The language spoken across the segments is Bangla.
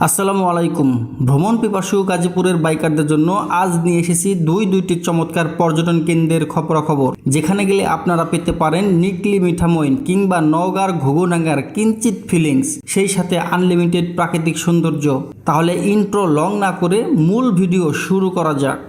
আসসালামু আলাইকুম। ভ্রমণ পিপাসু গাজীপুরের বাইকারদের জন্য আজ নিয়ে এসেছি দুইটি চমৎকার পর্যটন কেন্দ্রের খবরাখবর, যেখানে গেলে আপনারা পেতে পারেন নিকলি মিঠামইন কিংবা নওগাঁর ঘুঘুডাঙ্গার কিঞ্চিত ফিলিংস, সেই সাথে আনলিমিটেড প্রাকৃতিক সৌন্দর্য। তাহলে ইন্ট্রো লং না করে মূল ভিডিও শুরু করা যাক।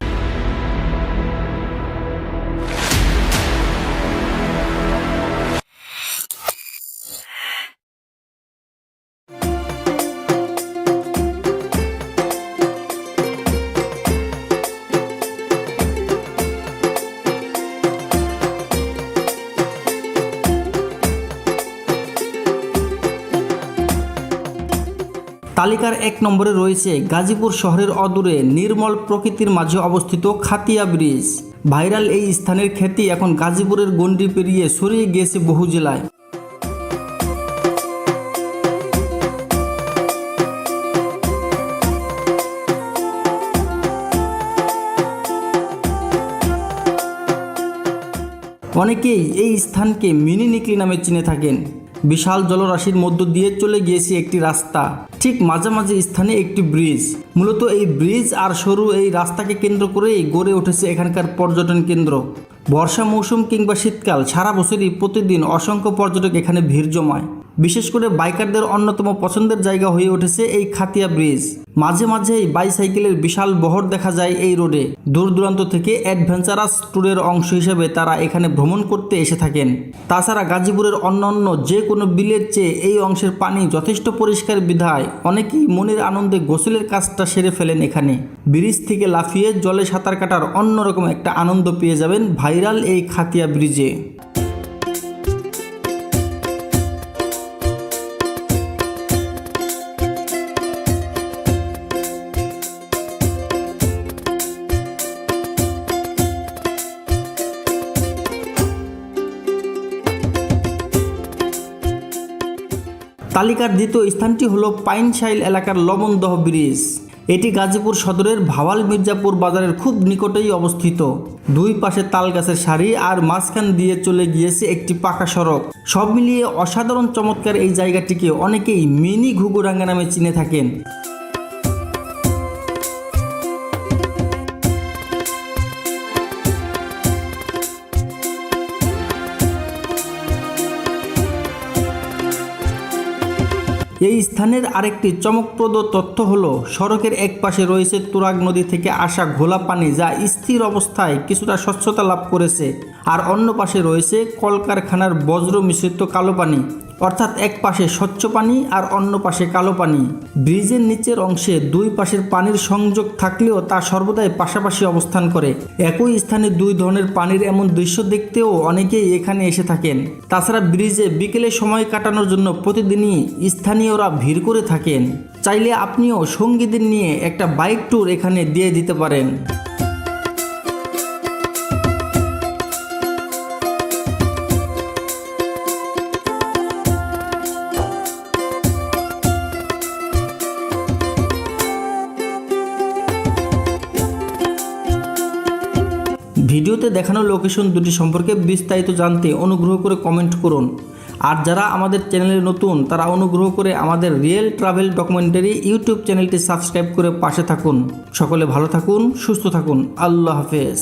তালিকার ১ নম্বরে রয়েছে গাজীপুর শহরের অদূরে নির্মল প্রকৃতির মাঝে অবস্থিত খাতিয়া ব্রিজ। ভাইরাল এই স্থানের খ্যাতি এখন গাজীপুরের গণ্ডি পেরিয়ে ছড়িয়ে গিয়েছে বহু জেলায়। অনেকেই এই স্থানকে মিনি নিকলি নামে চিনে থাকেন। বিশাল জলরাশির মধ্য দিয়ে চলে গিয়েছে একটি রাস্তা, ঠিক মাঝামাঝি স্থানে একটি ব্রিজ। মূলত এই ব্রিজ আর সরু এই রাস্তাকে কেন্দ্র করেই গড়ে উঠেছে এখানকার পর্যটন কেন্দ্র। বর্ষা মৌসুম কিংবা শীতকাল ছাড়া বছরই প্রতিদিন অসংখ্য পর্যটক এখানে ভিড় জমায়। বিশেষ করে বাইকারদের অন্যতম পছন্দের জায়গা হয়ে উঠেছে এই খাতিয়া ব্রিজ। মাঝে মাঝেই বাইসাইকেলের বিশাল বহর দেখা যায় এই রোডে। দূর দূরান্ত থেকে অ্যাডভেঞ্চারাস ট্যুরের অংশ হিসেবে তারা এখানে ভ্রমণ করতে এসে থাকেন। তাছাড়া গাজীপুরের অন্যান্য যে কোনো বিলের চেয়ে এই অংশের পানি যথেষ্ট পরিষ্কার বিধায় অনেকেই মনের আনন্দে গোসলের কাজটা সেরে ফেলেন এখানে। ব্রিজ থেকে লাফিয়ে জলে সাঁতার কাটার অন্যরকম একটা আনন্দ পেয়ে যাবেন ভাইরাল এই খাতিয়া ব্রিজে। তালিকার দ্বিতীয় স্থানটি হলো পাইনশাইল এলাকার লবণদহ ব্রিজ। এটি গাজীপুর সদরের ভাওয়াল মির্জাপুর বাজারের খুব নিকটেই অবস্থিত। দুই পাশে তাল গাছের সারি আর মাঝখান দিয়ে চলে গিয়েছে একটি পাকা সড়ক। সব মিলিয়ে অসাধারণ চমৎকার এই জায়গাটিকে অনেকেই মিনি ঘুঘুডাঙ্গা নামে চিনে থাকেন। এই স্থানের আরেকটি চমকপ্রদ তথ্য হলো সড়কের এক পাশে রয়েছে তুরাগ নদী থেকে আসা ঘোলা পানি, যা স্থির অবস্থায় কিছুটা স্বচ্ছতা লাভ করেছে, আর অন্য পাশে রয়েছে কলকারখানার বজ্র মিশ্রিত কালো পানি। অর্থাৎ এক পাশে স্বচ্ছ পানি আর অন্য পাশে কালো পানি। ব্রিজের নিচের অংশে দুই পাশের পানির সংযোগ থাকলেও তা সর্বদাই পাশাপাশি অবস্থান করে। একই স্থানে দুই ধরনের পানির এমন দৃশ্য দেখতেও অনেকেই এখানে এসে থাকেন। তাছাড়া ব্রিজে বিকেলে সময় কাটানোর জন্য প্রতিদিনই স্থানীয়রা ভিড় করে থাকেন। চাইলে আপনিও সঙ্গীদের নিয়ে একটা বাইক ট্যুর এখানে দিয়ে দিতে পারেন। ভিডিওতে দেখানো লোকেশন দুটি সম্পর্কে বিস্তারিত জানতে অনুগ্রহ করে কমেন্ট করুন। আর যারা আমাদের চ্যানেলে নতুন তারা অনুগ্রহ করে আমাদের রিয়েল ট্রাভেল ডকুমেন্টারি ইউটিউব চ্যানেলটি সাবস্ক্রাইব করে পাশে থাকুন। সকলে ভালো থাকুন, সুস্থ থাকুন। আল্লাহ হাফেজ।